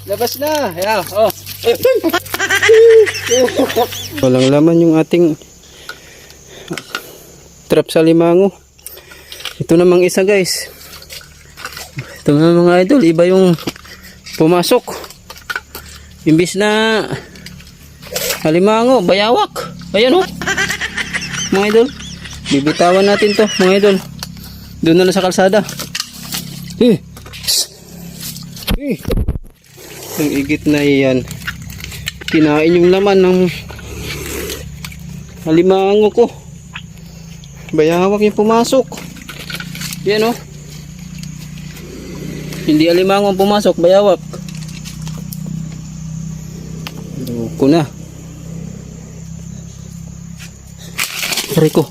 Labas na. Ayan, oh. Walang laman yung ating trap sa limango. Ito namang isa guys. Ito na mga idol, iba yung pumasok. Imbis na alimango, bayawak. Ayan oh. Mga idol, bibitawan natin to mga idol. Doon na lang sa kalsada. Yung igit na iyan, kinain yung laman ng alimango ko. Bayawak yung pumasok. Yan o. Hindi alimango ang pumasok, bayawak. Loko na. Aray ko.